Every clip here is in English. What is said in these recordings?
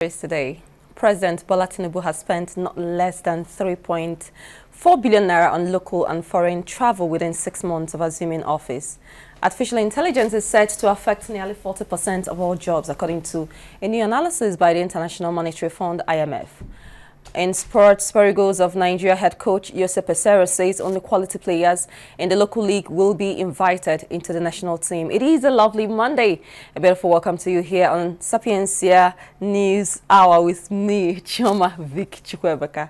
Today, President Bola Tinubu has spent not less than 3.4 billion naira on local and foreign travel within 6 months of assuming office. Artificial intelligence is said to affect nearly 40% of all jobs, according to a new analysis by the International Monetary Fund (IMF). In sports, Super Eagles of Nigeria head coach Jose Peseiro says only quality players in the local league will be invited into the national team. It is a lovely Monday. A beautiful welcome to you here on Sapiencia News Hour with me, Chioma Vic Chukwebeka.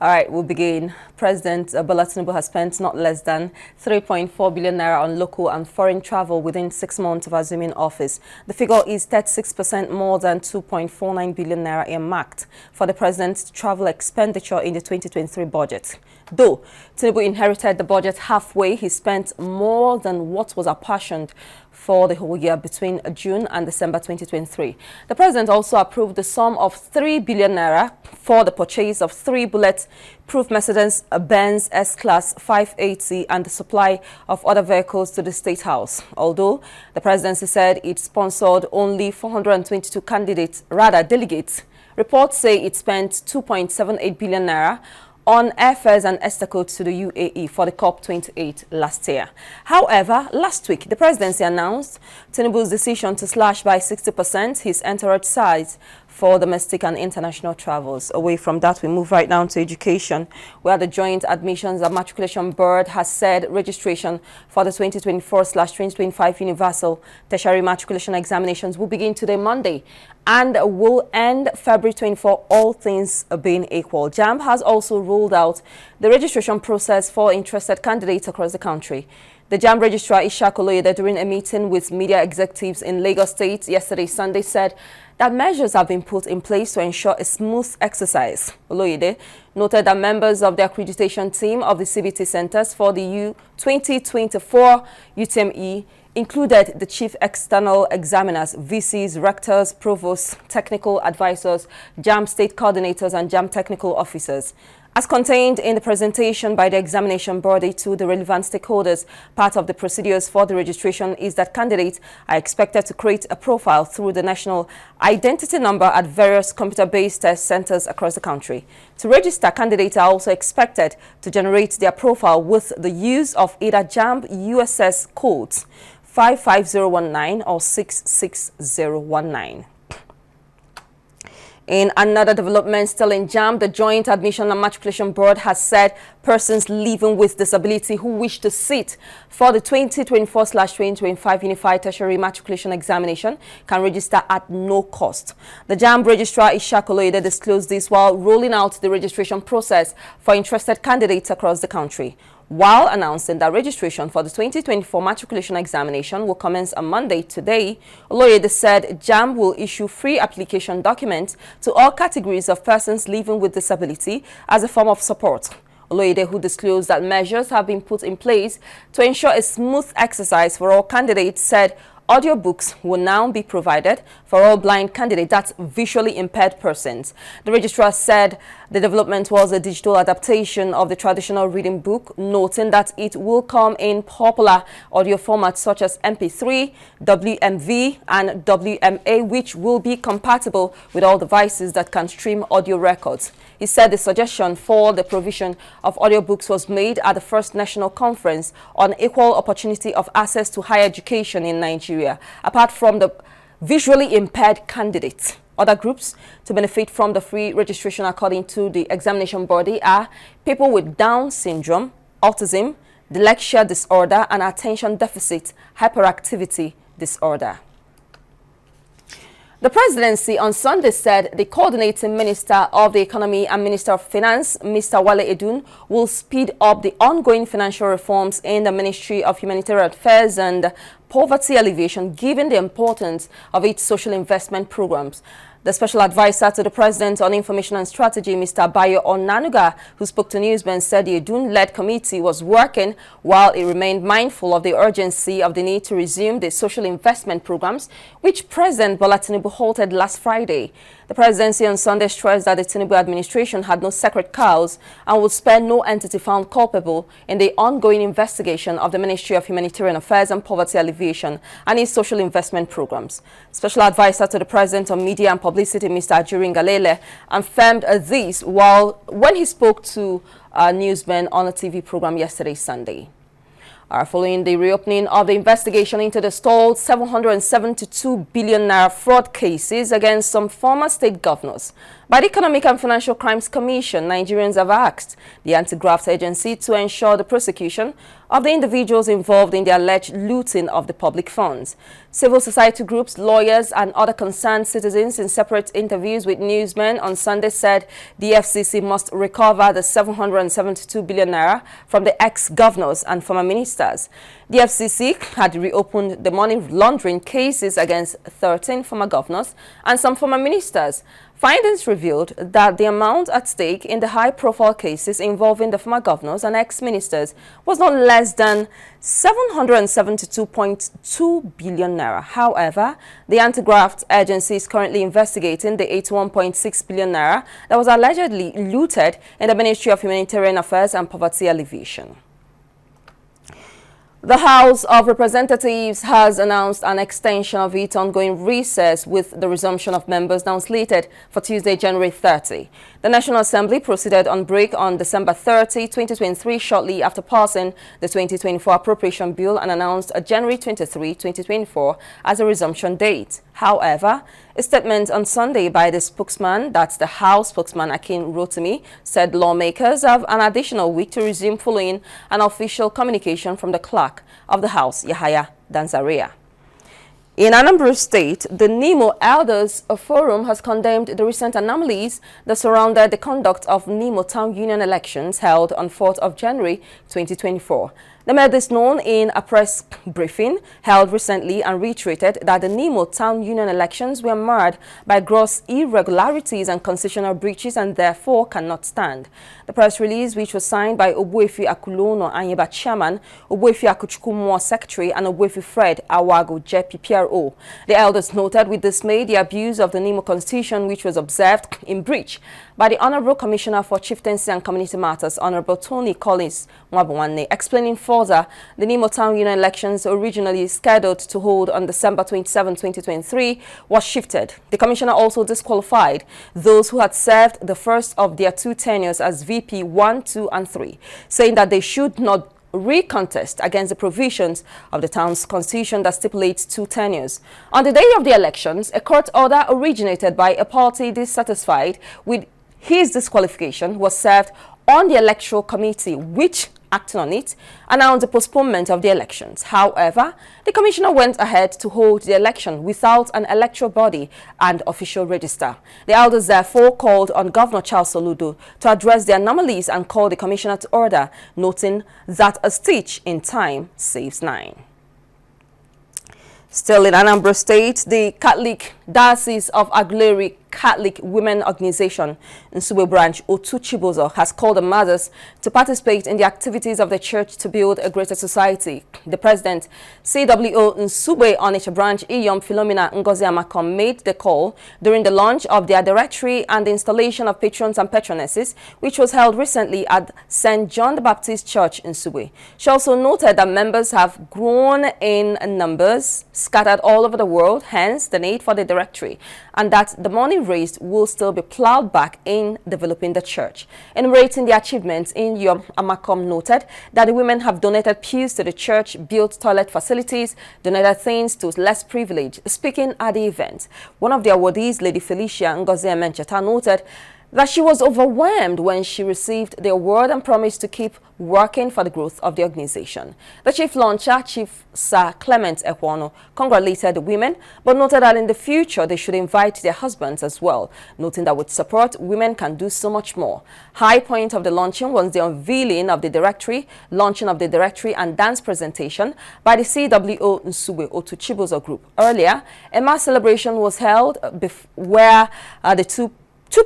All right, we'll begin. President Bola Tinubu has spent not less than 3.4 billion naira on local and foreign travel within 6 months of assuming office. The figure is 36% more than 2.49 billion naira earmarked for the president's travel expenditure in the 2023 budget. Though Tinubu inherited the budget halfway, he spent more than what was apportioned for the whole year between June and December 2023. The president also approved the sum of 3 billion naira for the purchase of 3 bullet-proof Mercedes-Benz S-Class 580 and the supply of other vehicles to the State House. Although the presidency said it sponsored only 422 delegates, reports say it spent 2.78 billion naira on airfares and escorts to the UAE for the COP28 last year. However, last week, the presidency announced Tinubu's decision to slash by 60% his entourage size for domestic and international travels. Away from that, we move right down to education, where the Joint Admissions and Matriculation Board has said registration for the 2024/2025 Universal Tertiary Matriculation Examinations will begin today, Monday, and will end February 24, all things being equal. JAMB has also rolled out the registration process for interested candidates across the country. The JAMB registrar Ishaq Oloyede, during a meeting with media executives in Lagos State yesterday, Sunday, said that measures have been put in place to ensure a smooth exercise. Oloyede noted that members of the accreditation team of the CBT centers for the 2024 UTME included the chief external examiners, VCs, rectors, provosts, technical advisors, JAMB state coordinators, and JAMB technical officers. As contained in the presentation by the examination body to the relevant stakeholders, part of the procedures for the registration is that candidates are expected to create a profile through the national identity number at various computer-based test centers across the country. To register, candidates are also expected to generate their profile with the use of either JAMB USS codes 55019 or 66019. In another development still in JAMB, the Joint Admission and Matriculation Board has said persons living with disability who wish to sit for the 2024/2025 Unified Tertiary Matriculation Examination can register at no cost. The JAMB registrar Ishaq Oloyede disclosed this while rolling out the registration process for interested candidates across the country. While announcing that registration for the 2024 matriculation examination will commence on Monday today, Oloyede said JAMB will issue free application documents to all categories of persons living with disability as a form of support. Oloyede, who disclosed that measures have been put in place to ensure a smooth exercise for all candidates, said audiobooks will now be provided for all blind candidates, that's visually impaired persons. The registrar said the development was a digital adaptation of the traditional reading book, noting that it will come in popular audio formats such as MP3, WMV, and WMA, which will be compatible with all devices that can stream audio records. He said the suggestion for the provision of audiobooks was made at the first national conference on equal opportunity of access to higher education in Nigeria. Apart from the visually impaired candidates, other groups to benefit from the free registration, according to the examination body, are people with Down syndrome, autism, dyslexia disorder, and attention deficit hyperactivity disorder. The presidency on Sunday said the coordinating Minister of the Economy and Minister of Finance, Mr. Wale Edun, will speed up the ongoing financial reforms in the Ministry of Humanitarian Affairs and Poverty Alleviation, given the importance of its social investment programs. The special advisor to the president on information and strategy, Mr. Bayo Onanuga, who spoke to Newsman, said the Edun-led committee was working while it remained mindful of the urgency of the need to resume the social investment programs, which President Bola Tinubu halted last Friday. The presidency on Sunday stressed that the Tinubu administration had no sacred cows and would spare no entity found culpable in the ongoing investigation of the Ministry of Humanitarian Affairs and Poverty Alleviation and its social investment programs. Special advisor to the president on media and publicity, Mr. Ajurin Galele, affirmed this when he spoke to newsmen on a TV program yesterday, Sunday. Following the reopening of the investigation into the stalled 772 billion naira fraud cases against some former state governors by the Economic and Financial Crimes Commission, Nigerians have asked the anti-graft agency to ensure the prosecution of the individuals involved in the alleged looting of the public funds. Civil society groups, lawyers and other concerned citizens in separate interviews with newsmen on Sunday said the FCC must recover the 772 billion naira from the ex-governors and former ministers. The FCC had reopened the money laundering cases against 13 former governors and some former ministers. Findings revealed that the amount at stake in the high-profile cases involving the former governors and ex-ministers was not less than 772.2 billion naira. However, the anti-graft agency is currently investigating the 81.6 billion naira that was allegedly looted in the Ministry of Humanitarian Affairs and Poverty Alleviation. The House of Representatives has announced an extension of its ongoing recess with the resumption of members now slated for Tuesday, January 30. The National Assembly proceeded on break on December 30, 2023, shortly after passing the 2024 Appropriation Bill and announced a January 23, 2024 as a resumption date. However, a statement on Sunday by the spokesman, that's the House spokesman Akin Rotimi, said lawmakers have an additional week to resume following an official communication from the clerk of the House, Yahaya Danzaria. In Anambra State, the Nimo Elders Forum has condemned the recent anomalies that surrounded the conduct of Nimo Town Union elections held on 4th of January 2024. They made this known in a press briefing held recently and reiterated that the Nimo Town Union elections were marred by gross irregularities and constitutional breaches and therefore cannot stand. The press release, which was signed by Ogbuefi Akulono Anyeba Chairman, Ogbuefi Akuchukwumo Secretary, and Ogbuefi Fred Awago JP PRO. The elders noted with dismay the abuse of the Nimo Constitution, which was observed in breach by the Honorable Commissioner for Chieftaincy and Community Matters, Honorable Tony Collins Mwabuwane, explaining further the Nimo Town Union elections originally scheduled to hold on December 27, 2023 was shifted. The Commissioner also disqualified those who had served the first of their two tenures as VP 1, 2 and 3, saying that they should not recontest against the provisions of the town's constitution that stipulates two tenures. On the day of the elections, a court order originated by a party dissatisfied with his disqualification was served on the electoral committee, which, acting on it, announced the postponement of the elections. However, the commissioner went ahead to hold the election without an electoral body and official register. The elders therefore called on Governor Charles Soludo to address the anomalies and call the commissioner to order, noting that a stitch in time saves 9. Still in Anambra State, the Catholic Diocese of Aguleri Catholic Women Organization in Nsugbe branch Otu Chibozo has called on mothers to participate in the activities of the church to build a greater society. The president, CWO Nsugbe Onitsha branch Iyom Philomena Ngozi Amakom, made the call during the launch of their directory and the installation of patrons and patronesses, which was held recently at St. John the Baptist Church in Nsugbe. She also noted that members have grown in numbers scattered all over the world, hence the need for the directory, and that the money raised will still be plowed back in developing the church. Enumerating the achievements, in Yom Amakom noted that the women have donated pews to the church, built toilet facilities, donated things to less privileged. Speaking at the event, one of the awardees, Lady Felicia Ngozi Emencheta, noted that she was overwhelmed when she received the award and promised to keep working for the growth of the organization. The chief launcher, Chief Sir Clement Ekwono, congratulated the women, but noted that in the future they should invite their husbands as well, noting that with support, women can do so much more. High point of the launching was the unveiling of the directory, launching of the directory and dance presentation by the CWO Nsugbe Otu Chibozo group. Earlier, a mass celebration was held where the two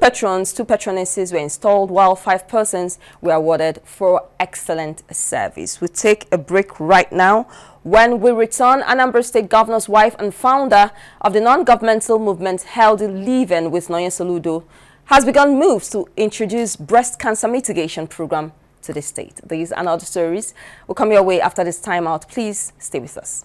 patronesses were installed, while 5 persons were awarded for excellent service. We'll take a break right now. When we return, Anambra State Governor's wife and founder of the non-governmental movement Healthy Living with Noye Soludo has begun moves to introduce breast cancer mitigation program to the state. These and other stories will come your way after this timeout. Please stay with us.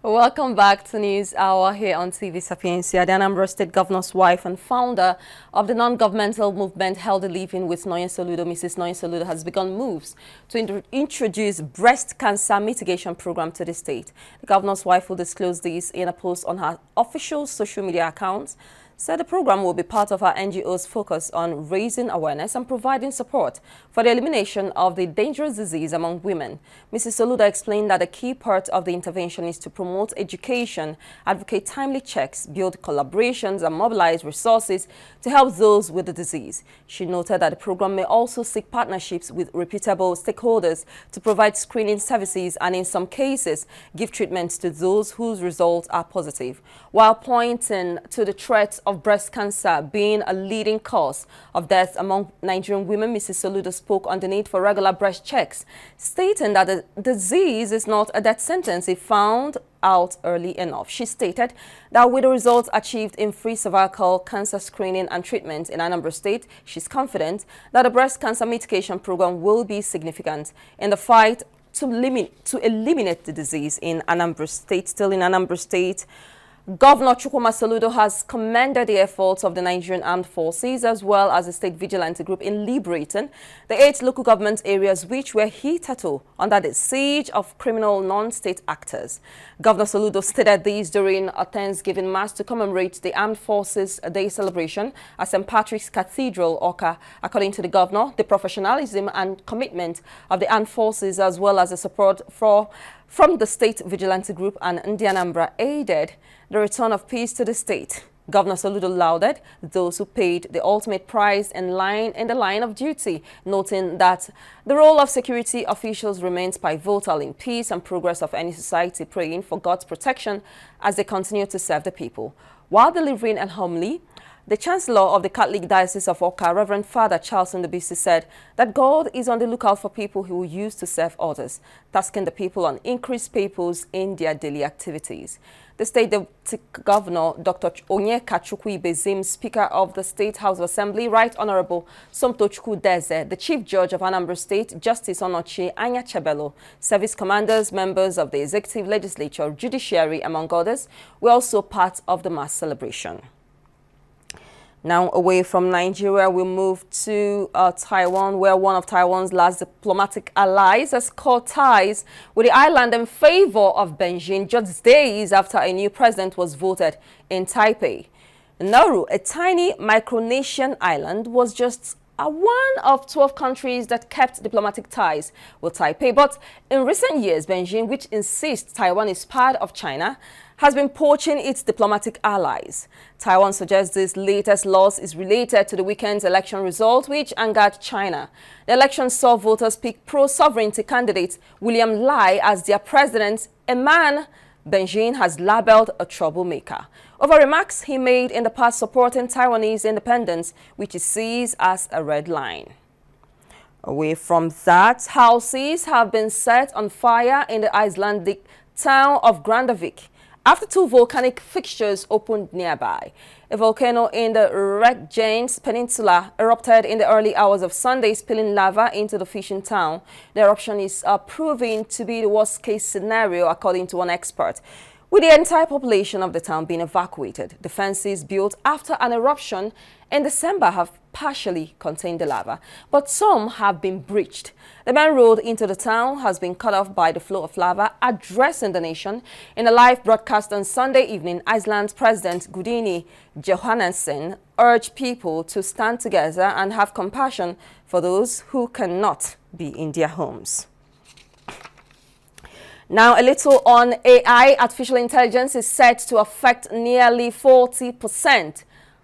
Welcome back to News Hour here on TV Sapiencia. The Anambra State Governor's wife and founder of the non-governmental movement Healthy Living with Noye Soludo, Mrs. Noye Soludo, has begun moves to introduce breast cancer mitigation program to the state. The governor's wife will disclose this in a post on her official social media accounts. Said the program will be part of our NGO's focus on raising awareness and providing support for the elimination of the dangerous disease among women. Mrs. Soludo explained that a key part of the intervention is to promote education, advocate timely checks, build collaborations, and mobilize resources to help those with the disease. She noted that the program may also seek partnerships with reputable stakeholders to provide screening services and, in some cases, give treatments to those whose results are positive, while pointing to the threat of breast cancer being a leading cause of death among Nigerian women. Mrs. Soludo spoke on the need for regular breast checks, stating that the disease is not a death sentence if found out early enough. She stated that with the results achieved in free cervical cancer screening and treatment in Anambra State, she's confident that the breast cancer mitigation program will be significant in the fight to eliminate the disease in Anambra State. Still in Anambra State, Governor Chukwuma Soludo has commended the efforts of the Nigerian Armed Forces as well as the State Vigilante Group in liberating the 8 local government areas which were hitherto under the siege of criminal non-state actors. Governor Soludo stated this during a Thanksgiving Mass to commemorate the Armed Forces Day celebration at St. Patrick's Cathedral, Oka. According to the governor, the professionalism and commitment of the armed forces as well as the support from the State Vigilante Group and Anambra aided the return of peace to the state. Governor Soludo lauded those who paid the ultimate price in the line of duty, noting that the role of security officials remains pivotal in peace and progress of any society, praying for God's protection as they continue to serve the people. While delivering an homily, the Chancellor of the Catholic Diocese of Oka, Reverend Father Charles Ndubisi, said that God is on the lookout for people who will use to serve others, tasking the people on increased purpose in their daily activities. The State Deputy Governor, Dr. Onyeka Chukwuibezim, Speaker of the State House of Assembly, Right Honorable Somtochukwu Deze, the Chief Judge of Anambra State, Justice Onochie Anya Chebelo, service commanders, members of the Executive Legislature, Judiciary, among others, were also part of the mass celebration. Now, away from Nigeria, we move to Taiwan, where one of Taiwan's last diplomatic allies has cut ties with the island in favor of Beijing just days after a new president was voted in Taipei. Nauru, a tiny Micronesian island, was just one of 12 countries that kept diplomatic ties with Taipei. But in recent years, Beijing, which insists Taiwan is part of China, has been poaching its diplomatic allies. Taiwan suggests this latest loss is related to the weekend's election result, which angered China. The election saw voters pick pro-sovereignty candidate William Lai as their president, a man Beijing has labeled a troublemaker, over remarks he made in the past supporting Taiwanese independence, which he sees as a red line. Away from that, houses have been set on fire in the Icelandic town of Grandavik after 2 volcanic fixtures opened nearby. A volcano in the Reykjanes Peninsula erupted in the early hours of Sunday, spilling lava into the fishing town. The eruption is proving to be the worst-case scenario, according to one expert, with the entire population of the town being evacuated. Defenses built after an eruption in December have partially contained the lava, but some have been breached. The main road into the town has been cut off by the flow of lava. Addressing the nation in a live broadcast on Sunday evening, Iceland's President Gudini Johannesson urged people to stand together and have compassion for those who cannot be in their homes. Now, a little on AI. Artificial intelligence is set to affect nearly 40%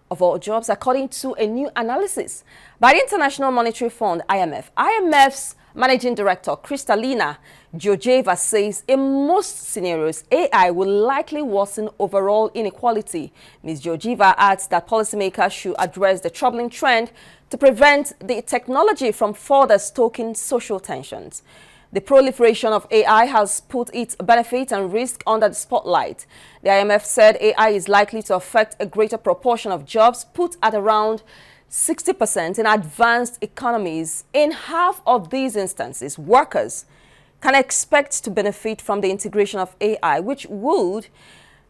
of all jobs, according to a new analysis by the International Monetary Fund, IMF. IMF's Managing Director, Kristalina Georgieva, says in most scenarios, AI will likely worsen overall inequality. Ms. Georgieva adds that policymakers should address the troubling trend to prevent the technology from further stoking social tensions. The proliferation of AI has put its benefits and risks under the spotlight. The IMF said AI is likely to affect a greater proportion of jobs, put at around 60% in advanced economies. In half of these instances, workers can expect to benefit from the integration of AI, which would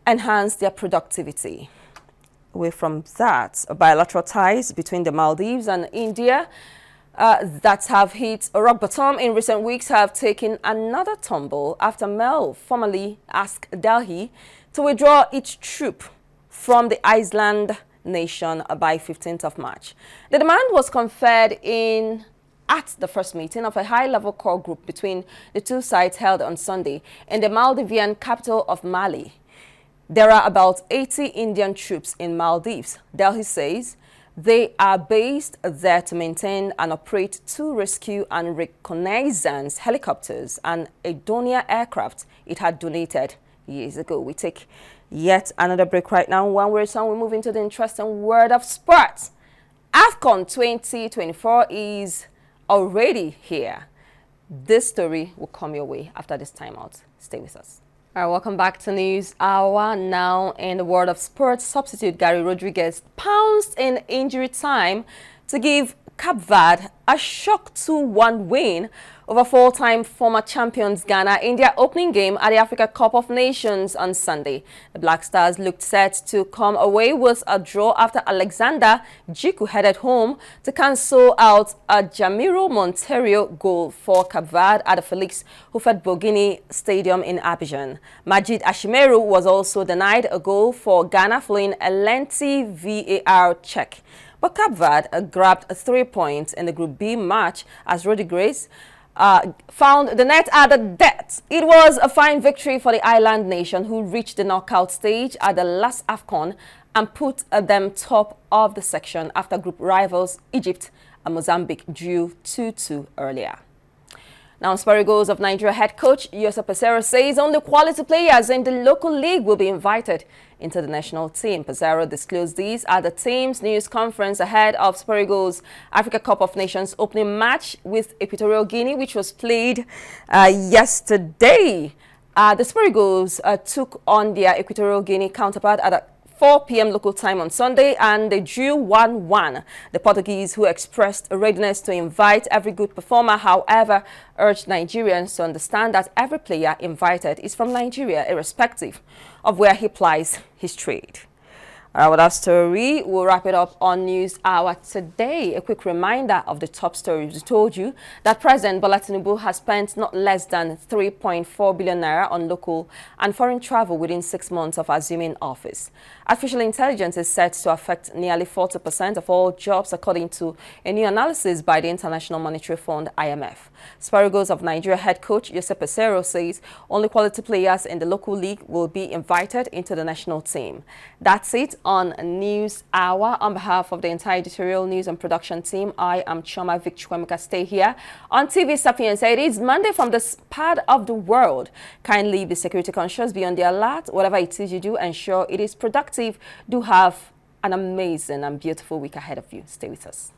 enhance their productivity. Away from that, bilateral ties between the Maldives and India that have hit rock bottom in recent weeks have taken another tumble after Mel formally asked Delhi to withdraw its troop from the island nation by 15th of March. The demand was conferred at the first meeting of a high-level core group between the two sides held on Sunday in the Maldivian capital of Mali. There are about 80 Indian troops in Maldives. Delhi says they are based there to maintain and operate two rescue and reconnaissance helicopters and a Dornier aircraft it had donated years ago. We take yet another break right now. When we return, we move into the interesting world of sports. AFCON 2024 is already here. This story will come your way after this timeout. Stay with us. All right, welcome back to News Hour. Now, in the world of sports, substitute Gary Rodriguez pounced in injury time to give Cape Verde a shock 2-1 win over four-time former champions Ghana in their opening game at the Africa Cup of Nations on Sunday. The Black Stars looked set to come away with a draw after Alexander Jiku headed home to cancel out a Jamiro Monteiro goal for Cape Verde at the Felix Houphouët-Boigny Stadium in Abidjan. Majid Ashimeru was also denied a goal for Ghana following a lengthy VAR check. But Cape Verde grabbed 3 points in the Group B match as Rodriguez found the net at the death. It was a fine victory for the island nation, who reached the knockout stage at the last AFCON and put them top of the section after group rivals Egypt and Mozambique drew 2-2 earlier. Now, Super Eagles of Nigeria head coach Joseph Peseiro says only quality players in the local league will be invited into the national team. Peseiro disclosed these at the team's news conference ahead of Super Eagles Africa Cup of Nations opening match with Equatorial Guinea, which was played yesterday. The Super Eagles took on their Equatorial Guinea counterpart at 4 p.m. local time on Sunday, and they drew 1-1. The Portuguese, who expressed a readiness to invite every good performer, however, urged Nigerians to understand that every player invited is from Nigeria, irrespective of where he plies his trade. With that story, we'll wrap it up on News Hour today. A quick reminder of the top stories. We told you that President Bola Tinubu has spent not less than 3.4 billion naira on local and foreign travel within 6 months of assuming office. Artificial intelligence is set to affect nearly 40% of all jobs, according to a new analysis by the International Monetary Fund, IMF. Super Eagles of Nigeria head coach Joseph Peseiro says only quality players in the local league will be invited into the national team. That's it on News Hour. On behalf of the entire editorial, news and production team, I am Choma Victoremeka. Stay here on TV Sapienza. It is Monday from this part of the world. Kindly be security conscious, be on the alert. Whatever it is you do, ensure it is productive. Do have an amazing and beautiful week ahead of you. Stay with us.